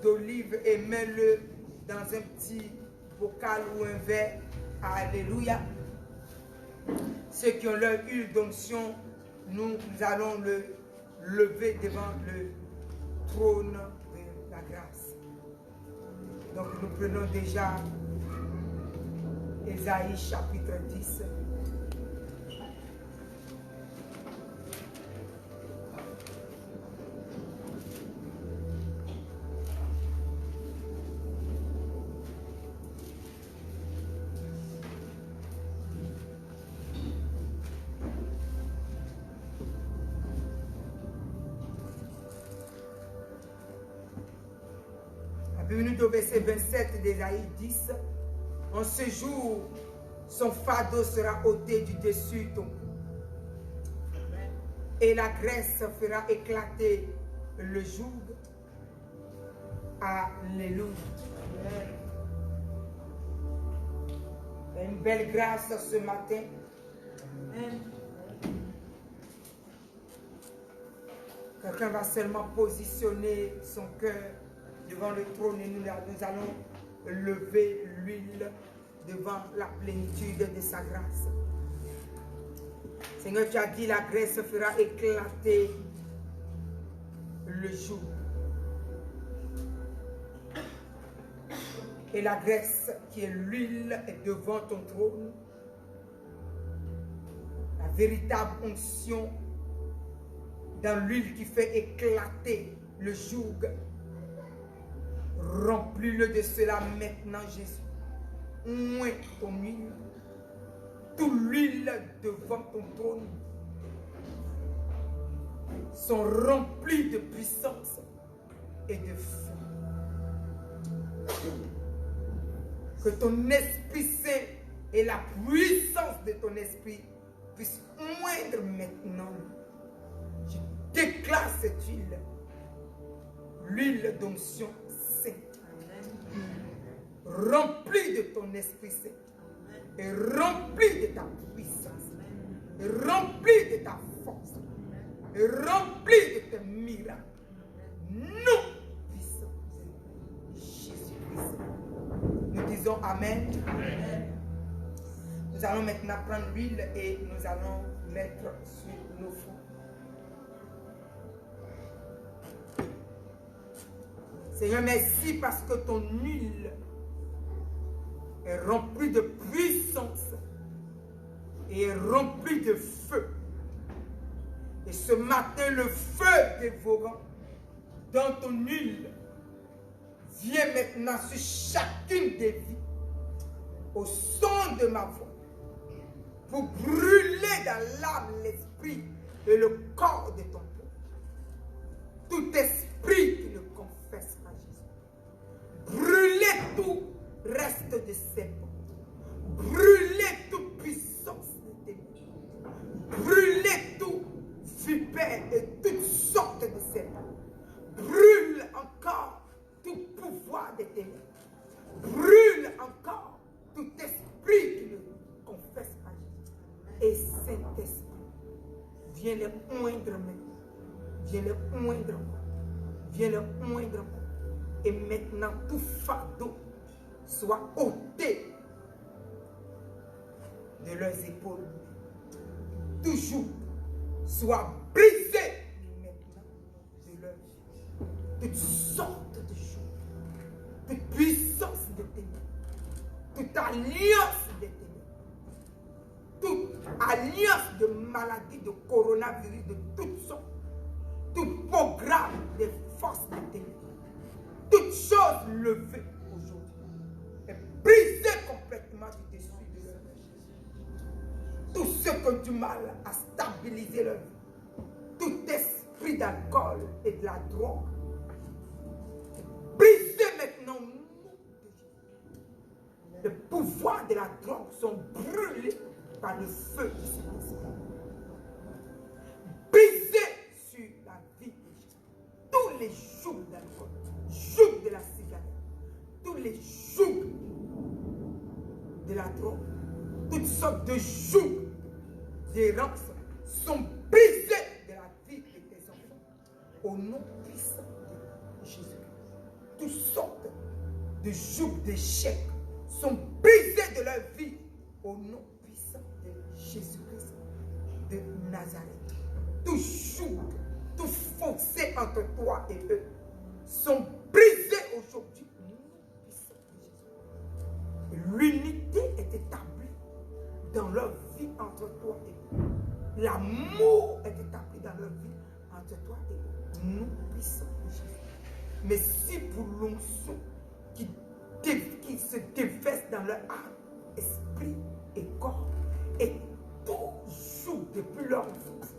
d'olive et mets-le dans un petit bocal ou un verre. Alléluia. Ceux qui ont leur huile d'onction, nous allons le lever devant le trône de la grâce. Donc nous prenons déjà Ésaïe chapitre 10. Bienvenue au verset 27 d'Ésaïe 10. En ce jour, son fardeau sera ôté du dessus ton cou. Et la graisse fera éclater le joug. Alléluia. Une belle grâce ce matin. Quelqu'un va seulement positionner son cœur devant le trône et nous allons lever l'huile devant la plénitude de sa grâce. Seigneur, tu as dit la graisse fera éclater le joug. Et la graisse qui est l'huile est devant ton trône. La véritable onction dans l'huile qui fait éclater le joug. Remplis-le de cela maintenant, Jésus. Oins ton huile. Toute l'huile devant ton trône sont remplis de puissance et de feu. Que ton Esprit Saint et la puissance de ton Esprit puissent oindre maintenant. Je déclare cette huile, l'huile d'onction sainte, remplie de ton Esprit Saint, et remplie de ta puissance, et remplie de ta force, et remplie de tes miracles. Nous, puissants, Jésus-Christ. Nous disons Amen. Amen. Nous allons maintenant prendre l'huile et nous allons mettre sur nos fronts. Seigneur, merci parce que ton huile est remplie de puissance et est remplie de feu. Et ce matin, le feu dévorant dans ton huile vient maintenant sur chacune des vies, au son de ma voix, pour brûler dans l'âme, l'esprit et le corps de ton peuple. Tout esprit qui ne confesse pas Jésus. Brûlez tout reste de serpent. Brûlez toute puissance de ténèbres. Brûlez tout vipère et toutes sortes de serpents. Brûle encore tout pouvoir des ténèbres. Brûle encore tout esprit qui ne confesse pas Jésus. Et cet esprit, viens le oindre maintenant. Viens le oindre encore. Viens le oindre encore. Et maintenant, tout fardeau soit ôté de leurs épaules. Toujours soit brisé maintenant de leurs yeux. Toutes sortes de choses, toute puissance de ténèbres, toute alliance de ténèbres, toute alliance de maladies, de coronavirus, de toutes sortes, tout programme des forces de ténèbres, toutes choses levées aujourd'hui et brisées complètement du dessus de leur vie. Tout ce qui ont du mal à stabiliser leur vie, tout esprit d'alcool et de la drogue, brisez maintenant au nom de Jésus. Le pouvoir de la drogue sont brûlés par le feu du Saint-Esprit. Brisez sur la vie de Jésus. Tous les jougs d'alcool, jougs de la cigarette, tous les jougs de la drogue, toutes sortes de jougs d'errance sont brisés de la vie de tes enfants. Au nom puissant de Jésus. Toutes sortes de jougs d'échec sont brisés de leur vie. Au nom puissant de Jésus-Christ de Nazareth. Tout joug, tout fossé entre toi et eux sont brisés aujourd'hui. Au nom puissant de Jésus. L'unité est établie dans leur vie entre toi et eux. L'amour est établi dans leur vie entre toi et eux. Nous puissons de Jésus. Mais si pour l'onction qui se déverse dans leur âme, esprit et corps, et tout joue depuis leur enfance,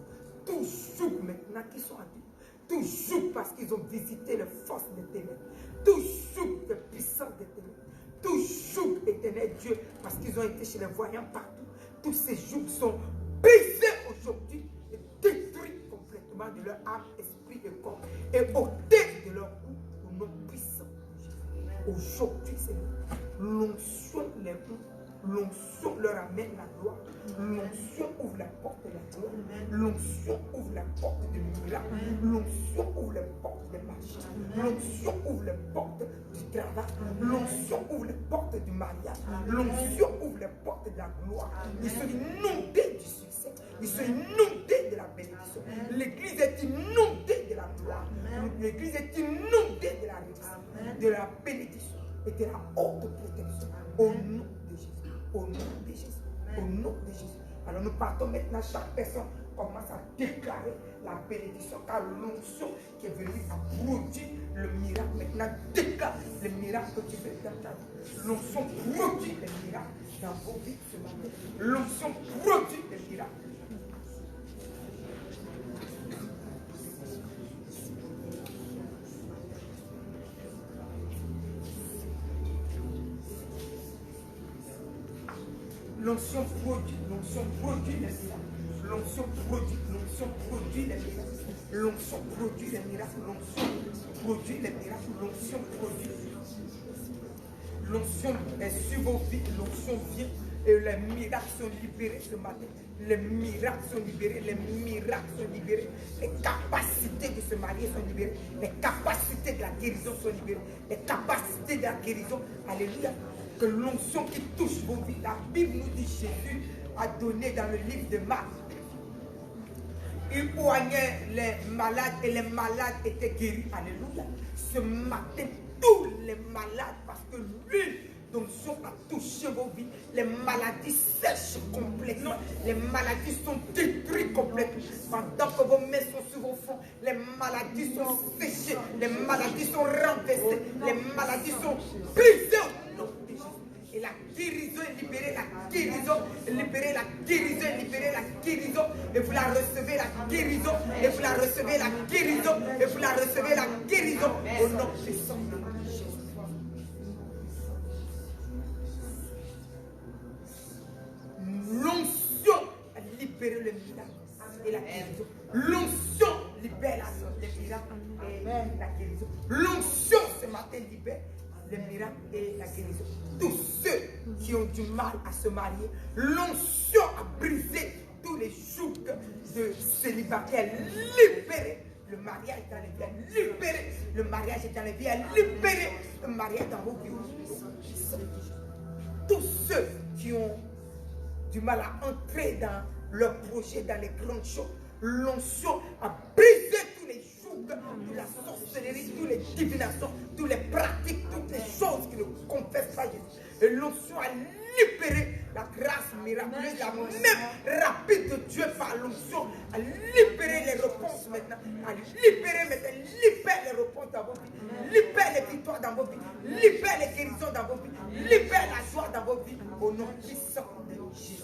tout joue maintenant qu'ils sont adultes, tout joue parce qu'ils ont visité les forces des ténèbres, tout joue Dieu parce qu'ils ont été chez les voyants partout. Tous ces jours sont brisés aujourd'hui et détruits complètement de leur âme, esprit et corps. Et ôtés de leur cou au nom puissant. Aujourd'hui, Seigneur, l'onction les roues. L'onction leur amène la gloire. L'onction ouvre la porte de la gloire. L'onction ouvre la porte de miracle. L'onction ouvre les portes des marchés. L'onction ouvre les portes du travail. L'onction ouvre les portes du mariage. L'onction ouvre les portes de la gloire. Ils sont inondés du succès. Ils sont inondés de la bénédiction. L'église est inondée de la gloire. L'église est inondée de la réussite, de la bénédiction et de la haute protection. Au nom de Jésus. Au nom de Jésus. Au nom de Jésus. Alors nous partons maintenant, chaque personne commence à déclarer la bénédiction car l'onction qui est venue à produire le miracle. Maintenant déclare le miracle que tu fais dans ta vie. L'onction produit les miracles dans vos vies ce matin. L'onction produit les miracles. L'onction produit les miracles. L'onction produit les miracles. L'onction produit les miracles. L'onction produit les miracles. L'onction produit. L'onction est sur vos vies. L'onction vient et les miracles sont libérés ce matin. Les miracles sont libérés. Les miracles sont libérés. Les capacités de se marier sont libérées. Les capacités de la guérison sont libérées. Les capacités de la guérison. Alléluia. Que l'onction qui touche vos vies, la Bible nous dit Jésus a donné dans le livre de Marc. Il poignait les malades et les malades étaient guéris. Alléluia. Ce matin, tous les malades, parce que l'huile d'onction a touché vos vies, les maladies sèchent complètement. Les maladies sont détruites complètement. Pendant que vos mains sont sur vos fronts, les maladies sont séchées, les maladies sont renversées, les maladies sont brisées. Et la guérison est libérée, la guérison est libérée, la guérison est libérée, la guérison. Et vous la recevez, la guérison. Et vous la recevez, la guérison. Et vous la recevez, la guérison. Au nom puissant de Jésus. L'onction a libéré le miracle et la guérison. L'onction libère les miracles et la guérison. L'onction ce matin libère les miracles et la guérison. Tous ceux qui ont du mal à se marier, l'onction a brisé tous les jougs de célibataires, libéré. Le mariage dans les vies, libéré. Le mariage dans les vies, libéré. Le mariage dans vos vies. Tous ceux qui ont du mal à entrer dans leurs projets, dans les grandes choses, l'onction a brisé tous les jougs de la sorcellerie, toutes les divinations, toutes les pratiques, toutes les choses qui ne confessent pas Jésus. Et l'onction a libéré la grâce miraculeuse, la même rapide de Dieu par l'onction, a libéré les réponses maintenant, a libéré maintenant, libère les réponses dans vos vies, libère les victoires dans vos vies, libère les guérisons dans vos vies, libère la joie dans vos vies, au nom puissant de Jésus.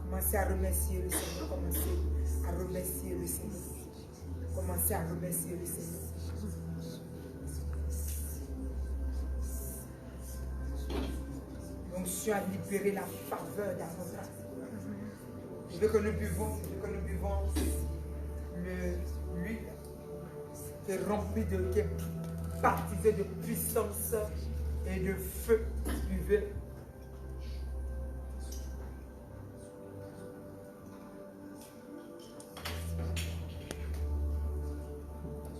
Commencez à remercier le Seigneur. Commencez à remercier le Seigneur. Commencez à remercier le Seigneur. L'onction a libéré la faveur dans notre âme. Je veux que nous buvons l'huile qui est remplie qui est baptisée de puissance et de feu. Buvez.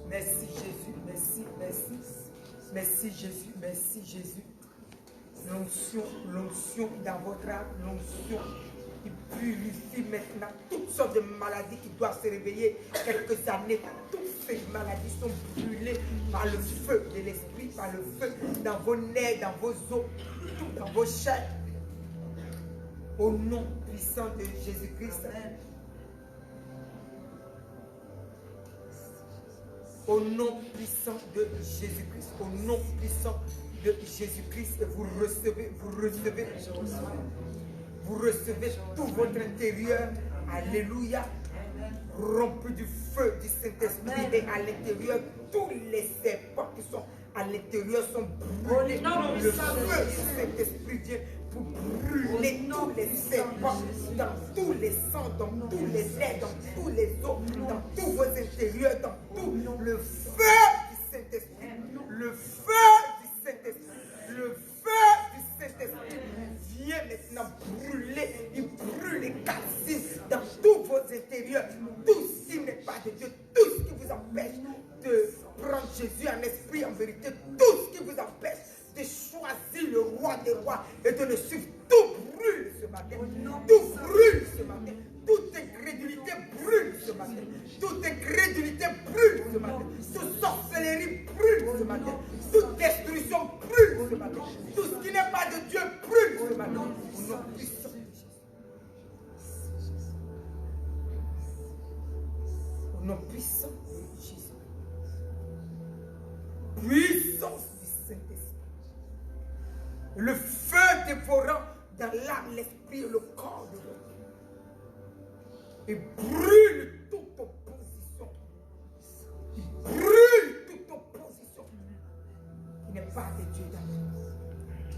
Merci Jésus, merci Jésus, merci Jésus. L'onction dans votre âme, l'onction qui purifie maintenant toutes sortes de maladies qui doivent se réveiller quelques années. Toutes ces maladies sont brûlées par le feu de l'esprit, par le feu dans vos nerfs, dans vos os, dans vos chairs. Au nom puissant de Jésus-Christ. Au nom puissant de Jésus-Christ, au nom puissant de Jésus-Christ, et vous recevez Vous recevez tout votre intérieur. Alléluia. Rompu du feu du Saint-Esprit. Et à l'intérieur, tous les serpents qui sont à l'intérieur sont brûlés. Le feu du Saint-Esprit vient pour brûler tous les serpents dans tous les sangs, dans tous les lèvres, dans tous les os, dans tous vos intérieurs, dans tout le feu du Saint-Esprit. Le feu du Saint-Esprit. Le feu du Saint-Esprit vient maintenant brûler. Il brûle et calcine dans tous vos intérieurs. Tout ce qui n'est pas de Dieu, tout ce qui vous empêche de prendre Jésus en esprit, en vérité, tout ce qui vous empêche de choisir le roi des rois et de le suivre, tout brûle ce matin. Tout brûle ce matin. Toute incrédulité brûle ce matin. Toute incrédulité brûle ce matin. Toute sorcellerie brûle ce matin. Toute destruction brûle ce matin. Tout ce qui n'est pas de Dieu brûle ce matin. Au nom puissant de Jésus. Au nom puissant de Jésus. Puissance du Saint-Esprit. Le feu dévorant dans l'âme, l'esprit et le corps de votre Dieu. Et brûle toute opposition. Il brûle toute opposition qui n'est pas de Dieu dans nous.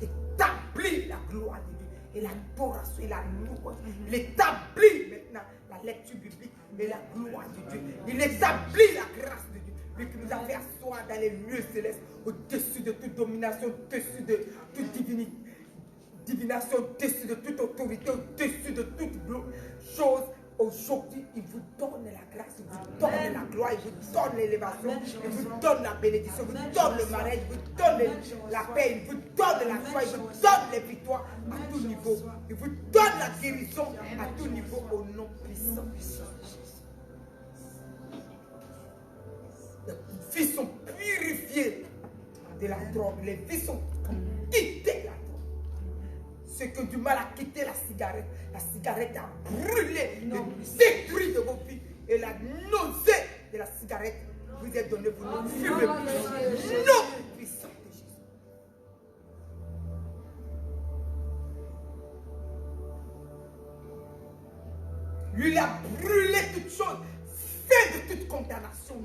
Établit la gloire de Dieu et l'adoration et la louange. Il établit maintenant la lecture biblique et la gloire de Dieu. Il établit la grâce de Dieu. Lui qui nous a fait asseoir dans les lieux célestes, au-dessus de toute domination, au-dessus de toute divination, au-dessus de toute autorité, au-dessus de toute chose. Aujourd'hui, il vous donne la grâce, il vous donne la gloire, il vous donne l'élévation, il vous donne la bénédiction, il vous donne le mariage, il vous donne la paix, il vous donne la joie, il vous donne les victoires à tout niveau. Il vous donne la guérison à tout niveau au nom puissant. Les vies sont purifiées de la drogue, les vies sont quittées de la drogue. Ceux qui ont du mal à quitter la cigarette a brûlé, détruit de vos vies. Et la nausée de la cigarette vous est donnée, vous ne fumez plus. Non, puissant de Jésus. Lui, il a brûlé toutes choses, fait de toute condamnation.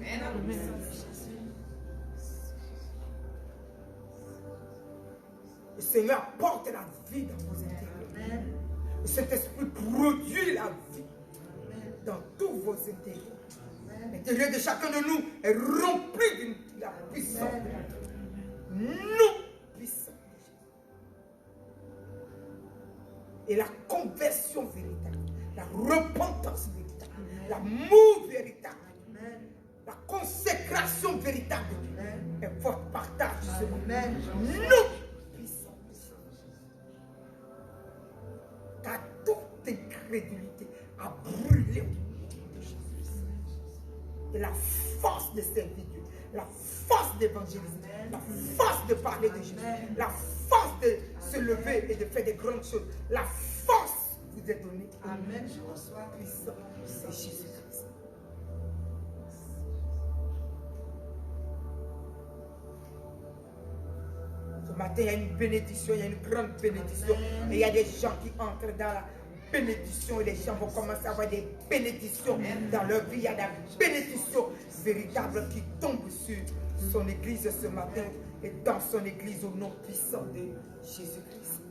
Le Seigneur porte la vie dans vos intérieurs. Cet esprit produit la vie dans tous vos intérieurs. L'intérieur de chacun de nous est rempli de la puissance de la Dieu. Nous, puissants de Jésus. Et la conversion véritable, la repentance véritable, l'amour véritable, la consécration véritable de Dieu est votre partage ce moment. Nous, car toute incrédulité a brûlé de Jésus. Et la force de servir Dieu, la force d'évangéliser, la force de parler de Jésus, la force de se lever et de faire des grandes choses, la force vous est donnée. Amen. Je reçois puissant de Jésus-Christ. Ce matin, il y a une bénédiction, il y a une grande bénédiction. Et il y a des gens qui entrent dans la bénédiction et les gens vont commencer à avoir des bénédictions dans leur vie. Il y a des bénédictions véritables qui tombent sur son église ce matin et dans son église au nom puissant de Jésus-Christ.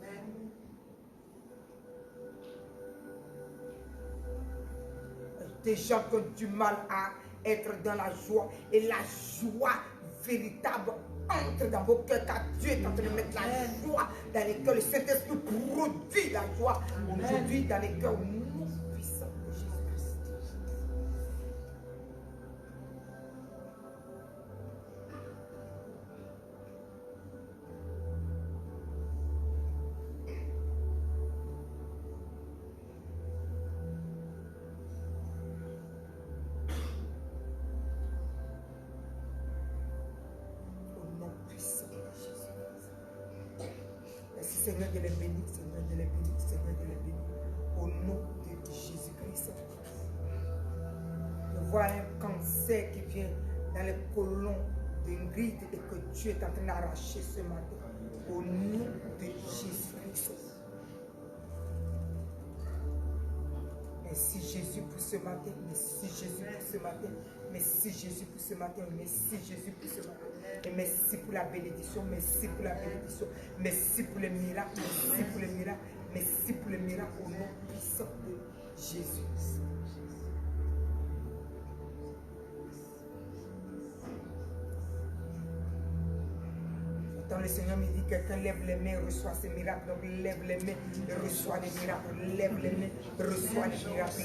Des gens qui ont du mal à être dans la joie et la joie véritable entre dans vos cœurs car Dieu est en train de mettre la joie dans les cœurs. Le Saint-Esprit produit la joie aujourd'hui dans les cœurs non puissants de Jésus-Christ. Seigneur de les bénir, Seigneur de les bénir, Seigneur de les bénir. Au nom de Jésus-Christ. Je vois un cancer qui vient dans les colons d'Ingrid et que Dieu est en train d'arracher ce matin. Au nom de Jésus-Christ. Merci Jésus pour ce matin. Merci Jésus pour ce matin. Merci Jésus pour ce matin. Merci Jésus pour ce matin. Et merci pour la bénédiction. Merci pour la bénédiction. Merci pour les miracles. Merci pour les miracles. Merci pour les miracles au nom puissant de Jésus. Quand le Seigneur me dit que quelqu'un lève les mains, reçoit ses miracles. Donc lève les mains, reçoit les miracles. Lève les mains, reçoit les miracles.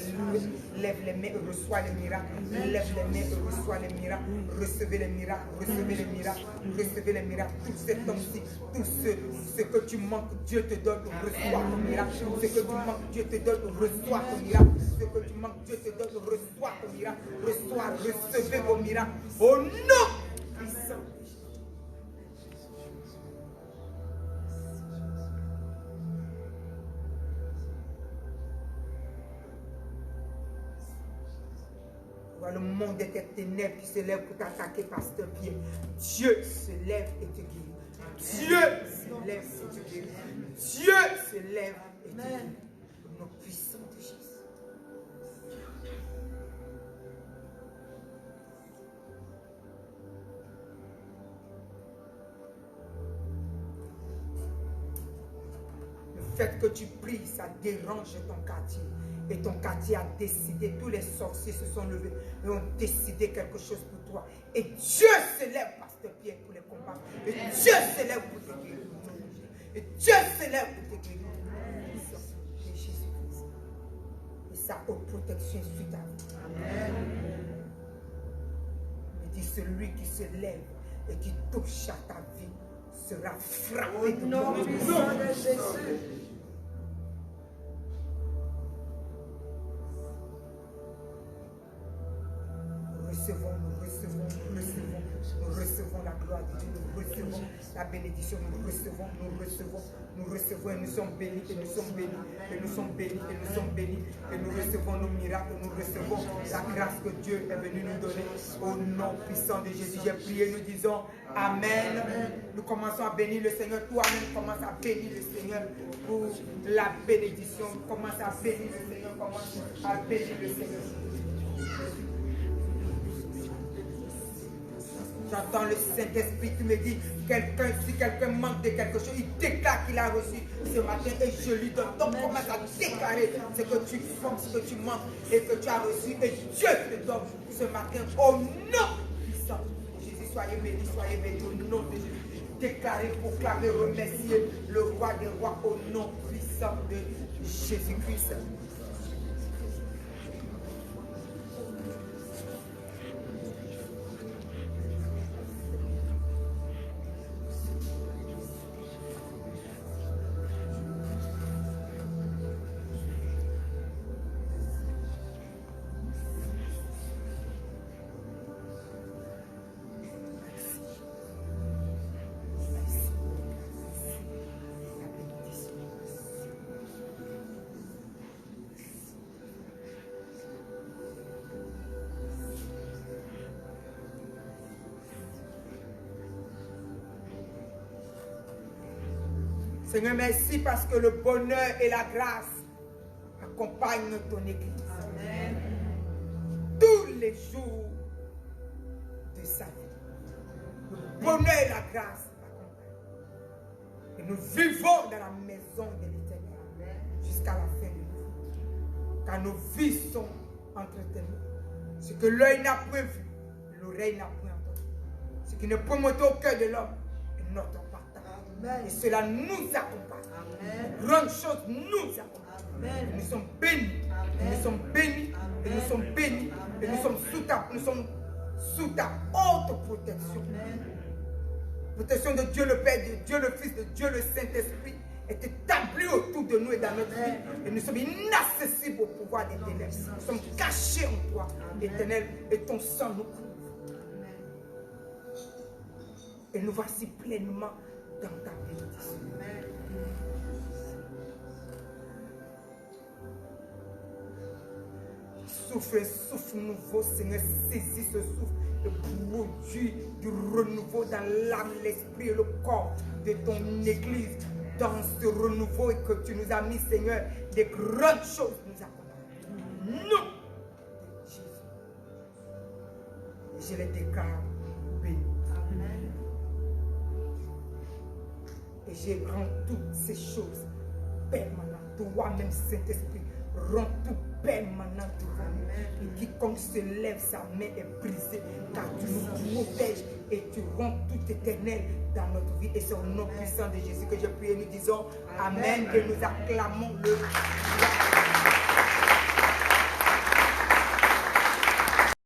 Lève les mains, reçoit les miracles. Lève les mains, reçoit les miracles. Recevez les miracles, recevez les miracles, recevez les miracles. Tout cet homme-ci, tout ce que tu manques, Dieu te donne, reçois ton miracle. Ce que tu manques, Dieu te donne, reçois ton miracle. Ce que tu manques, Dieu te donne, reçois ton miracle. Reçois, recevez vos miracles. Au nom puissant. Le monde des ténèbres qui se lève pour t'attaquer, pasteur Pierre. Dieu se lève et te guérit. Dieu se lève et te guérit. Dieu se lève et te guérit. Au nom puissant de Jésus. Le fait que tu pries, ça dérange ton quartier. Et ton quartier a décidé, tous les sorciers se sont levés et ont décidé quelque chose pour toi. Et Dieu se lève, pasteur Pierre, pour les combattre. Et Dieu se lève pour te guérir. Et Dieu se lève pour te guérir. Et Jésus-Christ. Et sa haute protection suit ta vie. Amen. Il dit, celui qui se lève et qui touche à ta vie sera frappé de nom de Jésus. Nous recevons la gloire de Dieu, nous recevons la bénédiction, nous recevons et nous sommes bénis, et nous sommes bénis, et nous sommes bénis, et nous sommes bénis, et nous recevons nos miracles, nous recevons la grâce que Dieu est venu nous donner au nom puissant de Jésus. J'ai prié, nous disons Amen. Nous commençons à bénir le Seigneur, toi-même commence à bénir le Seigneur pour la bénédiction, commence à bénir le Seigneur, commence à bénir le Seigneur. J'entends le Saint-Esprit qui me dit, si quelqu'un manque de quelque chose, il déclare qu'il a reçu ce matin et je lui donne. Donc commence à déclarer ce que tu manques, ce que tu manques et que tu as reçu et Dieu te donne ce matin au nom puissant de Jésus. Soyez bénis au nom de Jésus. Déclarez, proclamez, remerciez le roi des rois au nom puissant de Jésus-Christ. Seigneur, merci parce que le bonheur et la grâce accompagnent ton Église. Amen. Tous les jours de sa vie. Le bonheur et la grâce accompagnent. Et nous vivons dans la maison de l'Éternel jusqu'à la fin de nos vies. Car nos vies sont entretenues. Ce que l'œil n'a point vu, l'oreille n'a point entendu. Ce qui ne peut monter au cœur de l'homme est notre partage. Et cela nous accompagne. Grande chose nous accompagne. Et nous sommes bénis. Et nous sommes bénis. Et nous sommes bénis. Et nous sommes sous ta haute protection. Protection de Dieu le Père, de Dieu le Fils, de Dieu le Saint-Esprit est établie autour de nous et dans notre vie. Et nous sommes inaccessibles au pouvoir des ténèbres. Nous sommes cachés en toi, Éternel, et ton sang nous couvre. Et nous voici pleinement dans ta bénédiction. Souffle nouveau, Seigneur, saisis ce souffle, le produit du renouveau dans l'âme, l'esprit et le corps de ton Église. Dans ce renouveau et que tu nous as mis, Seigneur, des grandes choses nous accompagnent. nom de Jésus. Et je les déclare bénis. Amen. Et je rends toutes ces choses permanentes. Toi-même, Saint-Esprit, rends tout permanent devant nous. Et quiconque se lève, sa main est brisée, car tu nous protèges et tu rends tout éternel dans notre vie. Et c'est au nom puissant de Jésus que je prie et nous disons Amen, que nous acclamons le